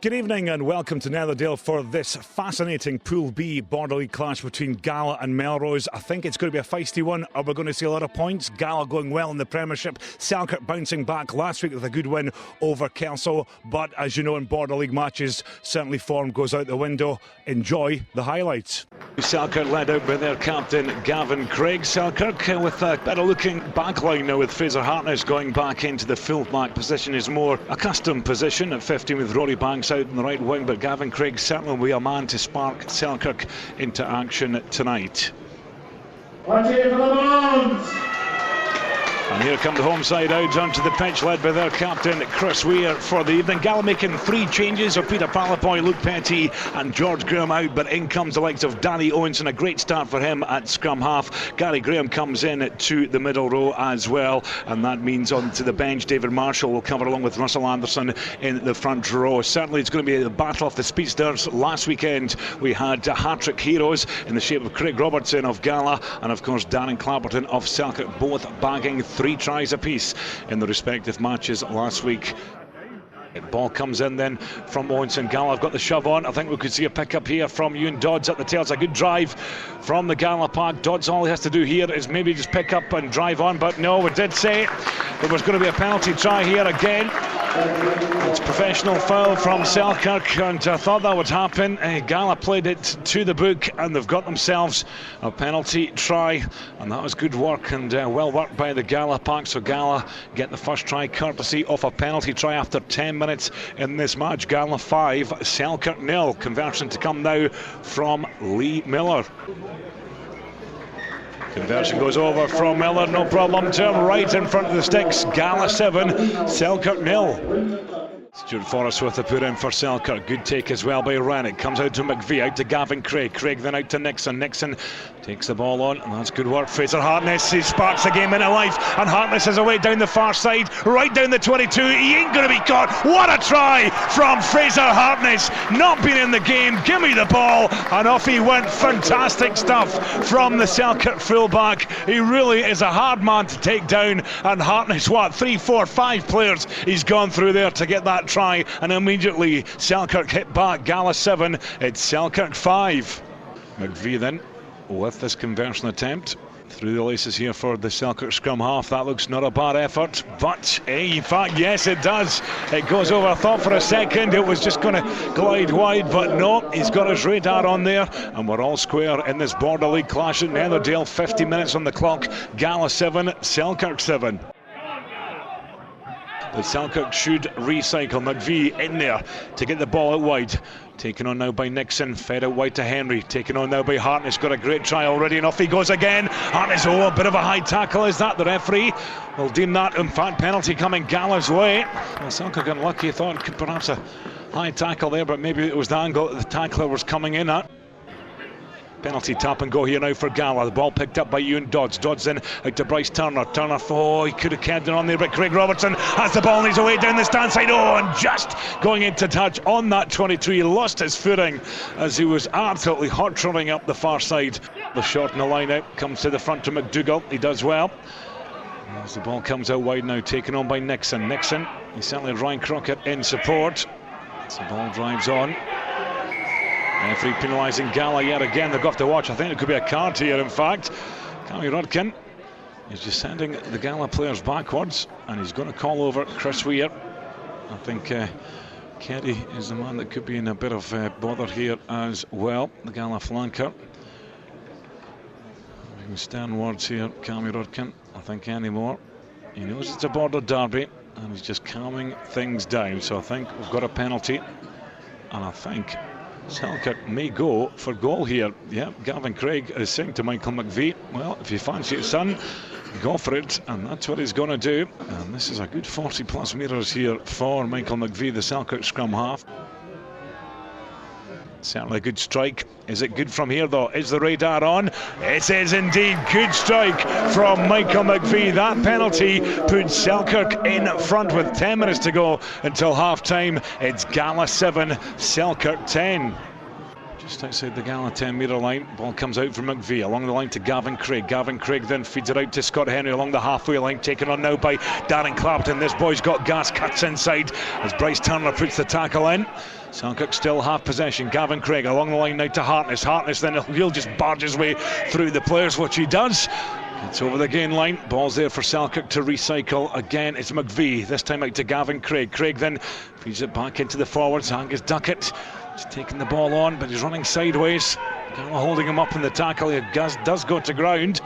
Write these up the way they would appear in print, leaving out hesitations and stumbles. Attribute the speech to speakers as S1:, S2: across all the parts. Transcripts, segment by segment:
S1: Good evening and welcome to Netherdale for this fascinating Pool B Border League clash between Gala and Melrose. I think it's going to be a feisty one. Are we going to see a lot of points? Gala going well in the Premiership. Selkirk bouncing back last week with a good win over Kelso. But as you know, in Border League matches, certainly form goes out the window. Enjoy the highlights. Selkirk led out by their captain Gavin Craig. Selkirk with a better looking backline now, with Fraser Hartness going back into the full back position, his more accustomed position at 15 with Rory Banks out in the right wing, but Gavin Craig certainly will be a man to spark Selkirk into action tonight.
S2: Let's hear for the Bones!
S1: And here come the home side out onto the pitch, led by their captain Chris Weir for the evening. Gala making 3 changes of Peter Palapoy, Luke Petty and George Graham out, but in comes the likes of Danny Owens, and a great start for him at scrum half. Gary Graham comes in to the middle row as well, and that means onto the bench David Marshall will cover along with Russell Anderson in the front row. Certainly it's going to be the battle of the speedsters. Last weekend we had hat-trick heroes in the shape of Craig Robertson of Gala and of course Darren Clapperton of Selkirk, both bagging 3 tries apiece in the respective matches last week. The ball comes in then from Owens, and Gala have got the shove on. I think we could see a pick up here from Ewan Dodds at the tails. A good drive from the Gala pack. Dodds, all he has to do here is maybe just pick up and drive on, but no, we did say there was going to be a penalty try here again. It's professional foul from Selkirk, and I thought that would happen. Gala played it to the book and they've got themselves a penalty try, and that was good work and well worked by the Gala pack. So Gala get the first try courtesy of a penalty try after 10 minutes in this match. Gala 5, Selkirk 0. Conversion to come now from Lee Miller. Conversion goes over from Miller, no problem to him, right in front of the sticks. Gala 7, Selkirk 0. Stuart Forrest with the put in for Selkirk. Good take as well by Rannick. Comes out to McVie, out to Gavin Craig. Craig then out to Nixon. Nixon takes the ball on, and that's good work. Fraser Hartness, he sparks the game into life, and Hartness is away down the far side, right down the 22. He ain't going to be caught. What a try from Fraser Hartness. Not been in the game. Give me the ball, and off he went. Fantastic stuff from the Selkirk fullback. He really is a hard man to take down, and Hartness, 3, 4, 5 players he's gone through there to get that try, and immediately Selkirk hit back. Gala 7, it's Selkirk 5. McVie then with this conversion attempt through the laces here for the Selkirk scrum half. That looks not a bad effort, but in fact yes it does. It goes over. I thought for a second it was just going to glide wide, but no, he's got his radar on there, and we're all square in this Border League clash at Netherdale. 50 minutes on the clock. Gala 7, Selkirk 7. But Selkirk should recycle. McVie in there to get the ball out wide. Taken on now by Nixon, fed out wide to Henry. Taken on now by Hartness. Got a great try already, and off he goes again. Hartness, a bit of a high tackle. Is that the referee will deem that, in fact, penalty coming Gala's way. Well, Selkirk unlucky. Thought it could perhaps a high tackle there, but maybe it was the angle that the tackler was coming in at. Penalty tap and go here now for Gala. The ball picked up by Ewan Dodds. Dodds in out to Bryce Turner. Turner, he could have kept it on there, but Craig Robertson has the ball and he's away down the stand side. And just going into touch on that 22. He lost his footing as he was absolutely hot trotting up the far side. The shot in the line out comes to the front to McDougall. He does well. As the ball comes out wide now, taken on by Nixon. Nixon, he certainly had Ryan Crockett in support. As the ball drives on. Referee penalising Gala yet again. They've got to watch. I think it could be a card here, in fact. Cammy Rudkin is just sending the Gala players backwards, and he's going to call over Chris Weir. I think Kerry is the man that could be in a bit of bother here as well, the Gala flanker. Stern words here, Cammy Rudkin. I think anymore. He knows it's a border derby, and he's just calming things down. So I think we've got a penalty, and I think Selkirk may go for goal here. Yeah, Gavin Craig is saying to Michael McVie, well, if you fancy it, son, go for it, and that's what he's going to do. And this is a good 40 plus metres here for Michael McVie, the Selkirk scrum half. Certainly a good strike. Is it good from here though? Is the radar on? It is indeed. Good strike from Michael McVie. That penalty puts Selkirk in front with 10 minutes to go until half time. It's Gala 7, Selkirk 10. Just outside the Gala 10-metre line. Ball comes out from McVie along the line to Gavin Craig. Gavin Craig then feeds it out to Scott Henry along the halfway line, taken on now by Darren Clapperton. This boy's got gas, cuts inside as Bryce Turner puts the tackle in. Selkirk still have possession. Gavin Craig along the line now to Hartness. Hartness then he'll just barge his way through the players, which he does. It's over the gain line. Ball's there for Selkirk to recycle again. It's McVie, this time out to Gavin Craig. Craig then feeds it back into the forwards. Angus Duckett is taking the ball on, but he's running sideways. Gala holding him up in the tackle. He does go to ground.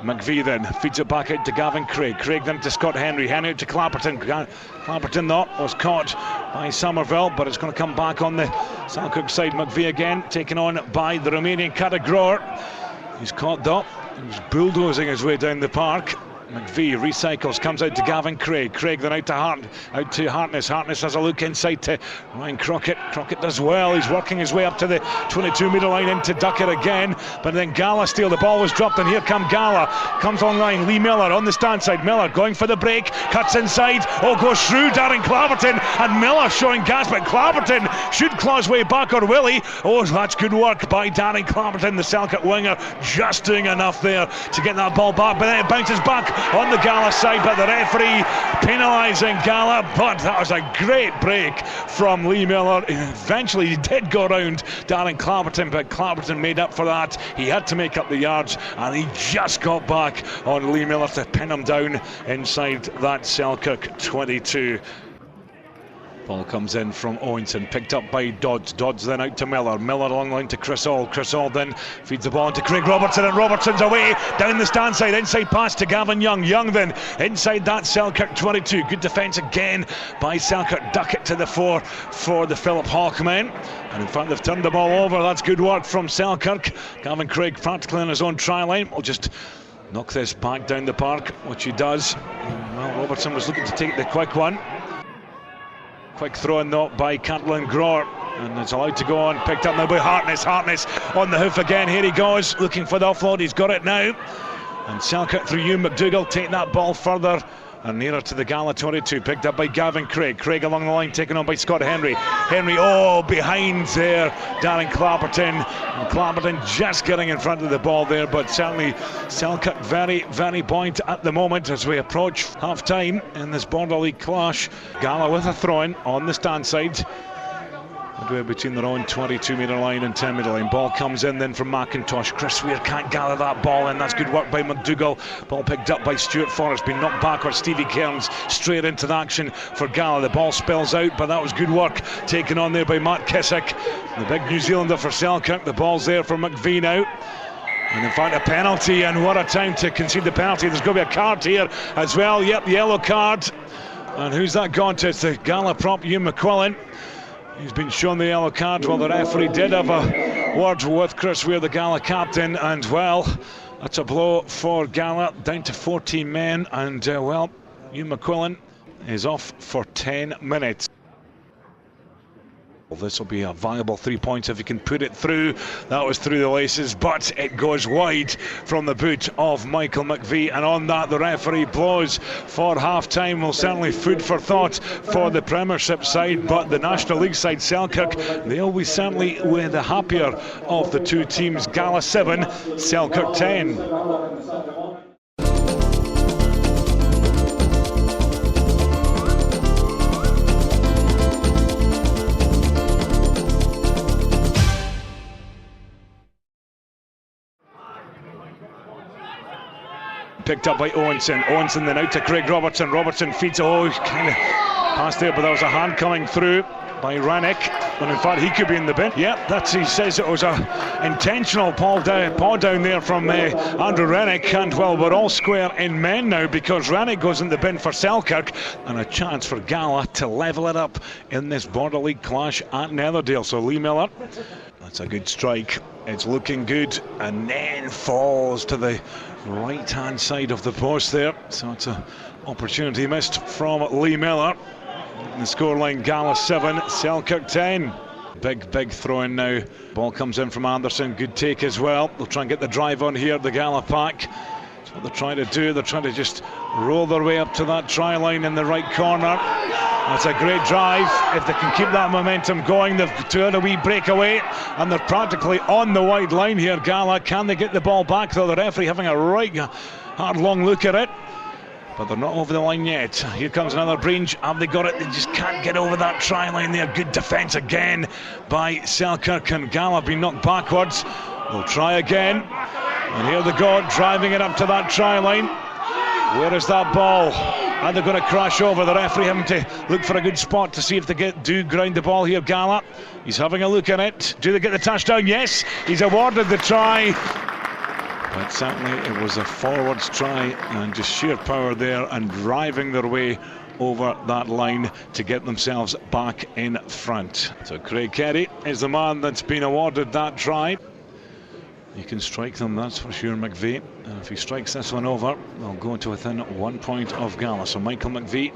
S1: McVie then feeds it back out to Gavin Craig. Craig then to Scott Henry. Henry out to Clapperton. Clapperton was caught by Somerville, but it's going to come back on the Selkirk side. McVie again taken on by the Romanian Kadagroer. He's caught though. He was bulldozing his way down the park. McVie recycles, comes out to Gavin Craig. Craig then out to Hartness. Hartness has a look inside to Ryan Crockett. Crockett does well. He's working his way up to the 22-metre line into Duckett again. But then Gala steal. The ball was dropped, and here come Gala. Comes online. Lee Miller on the stand side. Miller going for the break. Cuts inside. Goes through Darren Clapperton. And Miller showing gas, but Clapperton should claw his way back, or will he? That's good work by Darren Clapperton, the Selkirk winger, just doing enough there to get that ball back. But then it bounces back on the Gala side, but the referee penalising Gala. But that was a great break from Lee Miller. Eventually he did go round Darren Clapperton, but Clapperton made up for that. He had to make up the yards, and he just got back on Lee Miller to pin him down inside that Selkirk 22. Ball comes in from Owenson, picked up by Dodds. Dodds then out to Miller. Miller along the line to Chris Hall. Chris Hall then feeds the ball into Craig Robertson, and Robertson's away down the stand side. Inside pass to Gavin Young. Young then inside that Selkirk 22. Good defence again by Selkirk. Duckett to the fore for the Philip Hawke men. And in fact, they've turned the ball over. That's good work from Selkirk. Gavin Craig practically on his own try line. We'll just knock this back down the park, which he does. Well, Robertson was looking to take the quick one. Quick throw in though by Cantland Groer, and it's allowed to go on. Picked up now by Hartness. Hartness on the hoof again. Here he goes, looking for the offload. He's got it now. And Selkirk through Hugh McDougall take that ball further and nearer to the Gala 22. Picked up by Gavin Craig. Craig along the line, taken on by Scott Henry. Henry, behind there, Darren Clapperton. And Clapperton just getting in front of the ball there, but certainly Selkirk very, very buoyant at the moment as we approach half-time in this Border League clash. Gala with a throw-in on the stand side. Midway between their own 22-metre line and 10-metre line. Ball comes in then from McIntosh. Chris Weir can't gather that ball in. That's good work by McDougall. Ball picked up by Stuart Forrest. Been knocked backwards. Stevie Cairns straight into the action for Gala. The ball spills out, but that was good work taken on there by Matt Kissick, the big New Zealander for Selkirk. The ball's there for McVie now. And in fact, a penalty, and what a time to concede the penalty. There's going to be a card here as well. Yep, the yellow card. And who's that gone to? It's the Gala prop, Hugh McQuillan. He's been shown the yellow card. Well, the referee did have a word with Chris Weir, the Gala captain, and well, that's a blow for Gala, down to 14 men, and well, Hugh McQuillan is off for 10 minutes. Well, this will be a viable 3 points if he can put it through. That was through the laces, but it goes wide from the boot of Michael McVie, and on that the referee blows for half-time. Well, certainly food for thought for the Premiership side, but the National League side, Selkirk, they'll be certainly with the happier of the two teams. Gala 7, Selkirk 10. Picked up by Owenson. Owenson then out to Craig Robertson. Robertson feeds. Kind of passed there, but there was a hand coming through by Rannick, and in fact he could be in the bin. Yep, he says it was a intentional paw down there from Andrew Rannick, and well, we're all square in men now because Rannick goes in the bin for Selkirk, and a chance for Gala to level it up in this Border League clash at Netherdale. So Lee Miller, that's a good strike. It's looking good, and then falls to the right hand side of the post there. So it's an opportunity missed from Lee Miller. The scoreline, Gala 7, Selkirk 10. Big throw in now. Ball comes in from Anderson. Good take as well. They'll try and get the drive on here, the Gala pack. That's what they're trying to do. They're trying to just roll their way up to that try line in the right corner. That's a great drive. If they can keep that momentum going, they've had a wee breakaway and they're practically on the wide line here, Gala. Can they get the ball back though? The referee having a right hard long look at it, but they're not over the line yet. Here comes another breach. Have they got it? They just can't get over that try line there. Good defence again by Selkirk, and Gala being knocked backwards. They'll try again, and here they go, driving it up to that try line. Where is that ball? And they're going to crash over. The referee having to look for a good spot to see if they do ground the ball here, Gala. He's having a look at it. Do they get the touchdown? Yes, he's awarded the try. But certainly it was a forwards try, and just sheer power there, and driving their way over that line to get themselves back in front. So Craig Carey is the man that's been awarded that try. He can strike them, that's for sure, McVeigh. And if he strikes this one over, they'll go to within 1 point of Gala. So Michael McVeigh,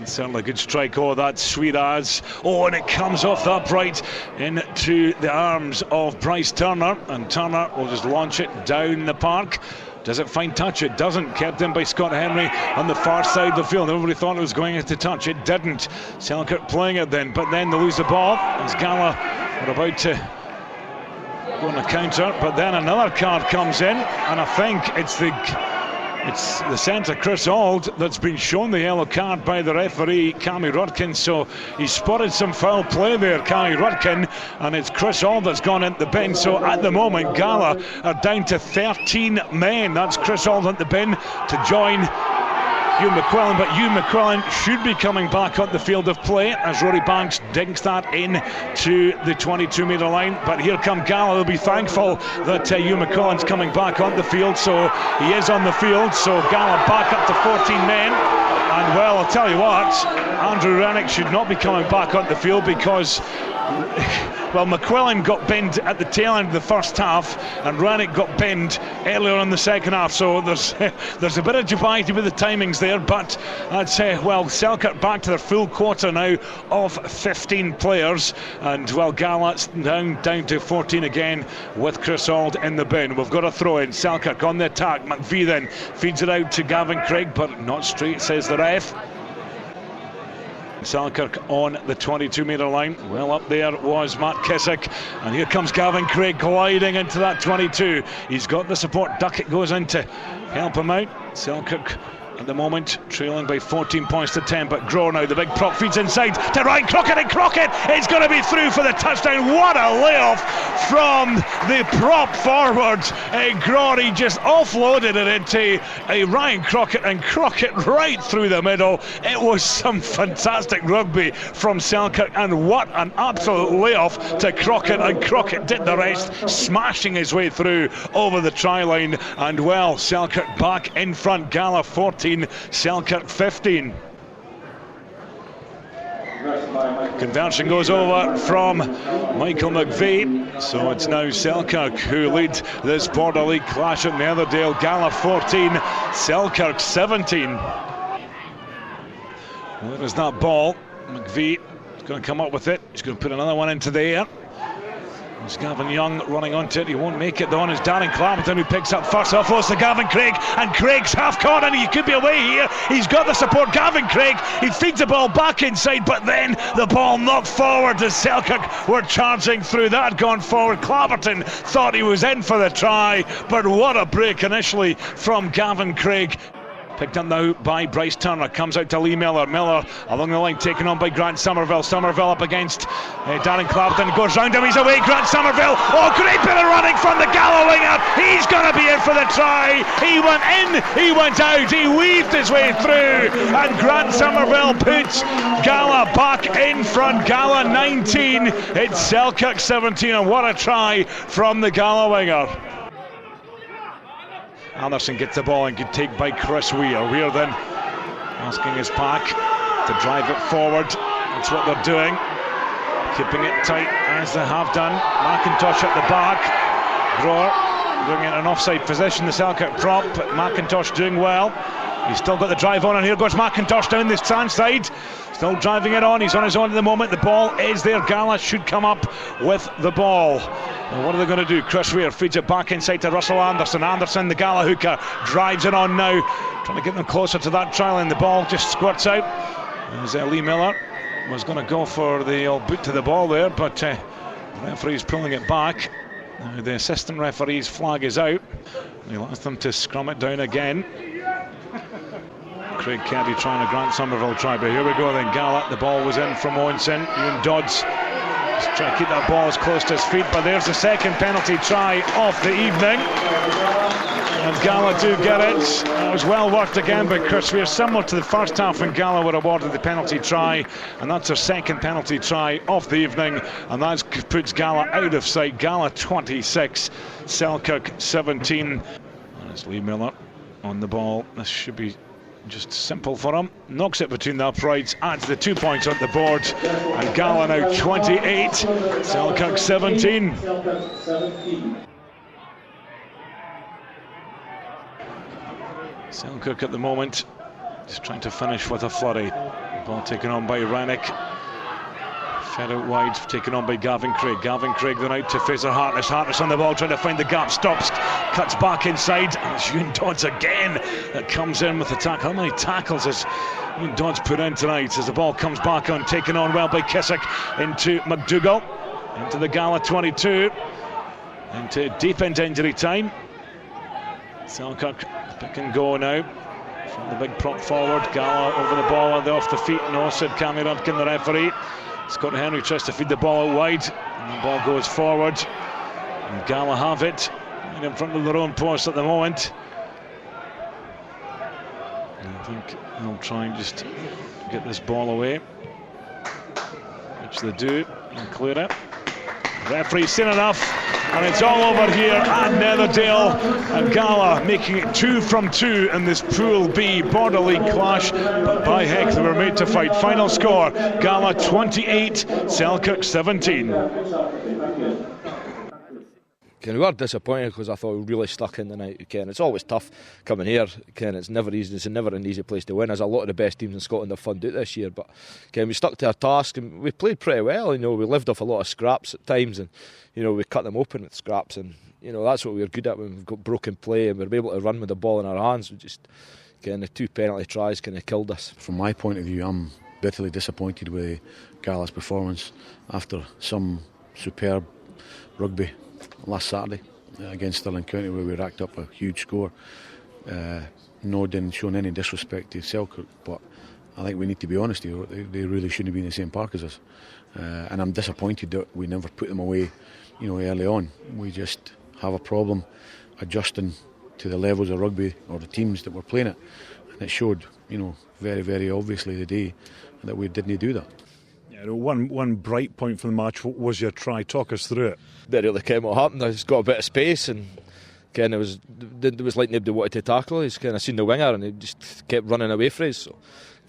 S1: certainly a good strike. Oh, that's sweet as. Oh, and it comes off the upright into the arms of Bryce Turner. And Turner will just launch it down the park. Does it find touch? It doesn't. Kept in by Scott Henry on the far side of the field. Everybody thought it was going into touch. It didn't. Selkirk playing it then, but then they lose the ball as Gala are about to go on a counter, but then another card comes in, and I think it's the centre Chris Auld that's been shown the yellow card by the referee Cammy Rudkin. So he spotted some foul play there, Cammy Rudkin, and it's Chris Auld that's gone into the bin. So at the moment Gala are down to 13 men. That's Chris Auld at the bin to join Hugh McQuillan, but Hugh McQuillan should be coming back on the field of play as Rory Banks dinks that in to the 22-metre line. But here come Gala. They'll be thankful that Hugh McQuillan's coming back on the field. So he is on the field. So Gala back up to 14 men. And well, I'll tell you what, Andrew Rennick should not be coming back on the field because well, McQuillan got binned at the tail end of the first half, and Rennick got binned earlier in the second half. So there's a bit of dubiety with the timings there, but I'd say, well, Selkirk back to their full quota now of 15 players, and well, Gala's down to 14 again with Chris Auld in the bin. We've got a throw in. Selkirk on the attack. McVeigh then feeds it out to Gavin Craig, but not straight, says the ref. Selkirk on the 22-metre line. Well, up there was Matt Kissick, and here comes Gavin Craig gliding into that 22. He's got the support. Duckett goes in to help him out. Selkirk at the moment trailing by 14 points to 10, but Grohr now, the big prop, feeds inside to Ryan Crockett, and Crockett is going to be through for the touchdown. What a layoff from the prop forward. Grohr, he just offloaded it into Ryan Crockett, and Crockett right through the middle. It was some fantastic rugby from Selkirk, and what an absolute layoff to Crockett, and Crockett did the rest, smashing his way through over the try line. And well, Selkirk back in front. Gala 14, Selkirk 15. Conversion goes over from Michael McVeigh, so it's now Selkirk who lead this Border League clash at Netherdale. Gala 14, Selkirk 17. Where is that ball? McVeigh is going to come up with it. He's going to put another one into the air. It's Gavin Young running onto it. He won't make it though, and it's Darren Clapperton who picks up first. Offloads to Gavin Craig, and Craig's half caught, and he could be away here. He's got the support. Gavin Craig, he feeds the ball back inside, but then the ball knocked forward as Selkirk were charging through. That had gone forward. Clapperton thought he was in for the try, but what a break initially from Gavin Craig. Picked up now by Bryce Turner, comes out to Lee Miller. Miller along the line, taken on by Grant Somerville. Somerville up against Darren Clapperton, goes round him, he's away. Grant Somerville, oh, great bit of running from the Gala winger. He's going to be in for the try. He went in, he went out, he weaved his way through, and Grant Somerville puts Gala back in front. Gala 19, it's Selkirk 17, and what a try from the Gala winger. Anderson gets the ball and can take by Chris Weir. Weir then asking his pack to drive it forward. That's what they're doing, keeping it tight as they have done. McIntosh at the back. Grohr doing it in an offside position, the Selkirk prop, but McIntosh doing well. He's still got the drive on, and here goes McIntosh down this stand side. Still driving it on, he's on his own at the moment. The ball is there. Gala should come up with the ball. Well, what are they going to do? Chris Weir feeds it back inside to Russell Anderson. Anderson, the Gala hooker, drives it on now, trying to get them closer to that try line. The ball just squirts out. As Lee Miller was going to go for the old boot to the ball there, but the referee's pulling it back. Now the assistant referee's flag is out. He allows them to scrum it down again. Craig Caddy trying to grant Somerville try, but here we go then. Gala, the ball was in from Owenson. Ian Dodds just trying to keep that ball as close to his feet, but there's the second penalty try of the evening. And Gala do get it. It was well worked again by Chris Weir, similar to the first half when Gala were awarded the penalty try, and that's their second penalty try of the evening, and that puts Gala out of sight. Gala 26, Selkirk 17. And it's Lee Miller on the ball. This should be just simple for him. Knocks it between the uprights, adds the 2 points on the board, and Gala now 28, Selkirk 17. Selkirk at the moment just trying to finish with a flurry. Ball taken on by Rannick. Fed out wide, taken on by Gavin Craig. Gavin Craig then out to Fraser Hartness. Hartness on the ball, trying to find the gap. Stops, cuts back inside. And it's Ewan Dodds again that comes in with the tackle. How many tackles has Ewan Dodds put in tonight as the ball comes back on? Taken on well by Kissick into McDougall. Into the Gala 22. Into deep into injury time. Selkirk pick and go now from the big prop forward. Gala over the ball and off the feet. No, said Cammy Rumpkin, the referee. Scott Henry tries to feed the ball out wide, and the ball goes forward. And Gala have it right in front of their own post at the moment. And I think they'll try and just get this ball away, which they do, and clear it. Referee's seen enough, and it's all over here at Netherdale, and Gala making it 2 from 2 in this Pool B Border League clash, but by heck they were made to fight. Final score, Gala 28, Selkirk 17.
S3: We were disappointed because I thought we really stuck in the night. It's always tough coming here. It's never easy. It's never an easy place to win, as a lot of the best teams in Scotland have found out this year. But we stuck to our task and we played pretty well. We lived off a lot of scraps at times, and we cut them open with scraps. And that's what we were good at when we've got broken play and we were able to run with the ball in our hands. We just the 2 penalty tries kind of killed us.
S4: From my point of view, I'm bitterly disappointed with Gala's performance after some superb rugby last Saturday against Stirling County, where we racked up a huge score. No, didn't show any disrespect to Selkirk, but I think we need to be honest here. They really shouldn't be in the same park as us, and I'm disappointed that we never put them away, early on. We just have a problem adjusting to the levels of rugby or the teams that we're playing at, and it showed, very, very obviously today that we didn't do that.
S5: One bright point from the match was your try. Talk us through it.
S3: Didn't really care what happened. I just got a bit of space, and it was like nobody wanted to tackle. He's seen the winger and he just kept running away from us. So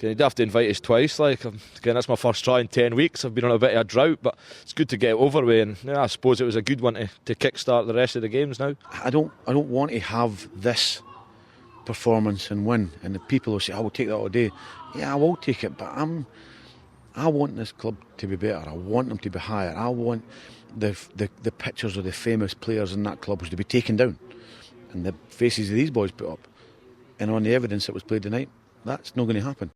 S3: he'd have to invite us twice. That's my first try in 10 weeks. I've been on a bit of a drought, but it's good to get it over with. And I suppose it was a good one to kick-start the rest of the games now.
S4: I don't want to have this performance and win, and the people will say, "I will take that all day." Yeah, I will take it, but I want this club to be better. I want them to be higher. I want the pictures of the famous players in that club to be taken down, and the faces of these boys put up. And on the evidence that was played tonight, that's not going to happen.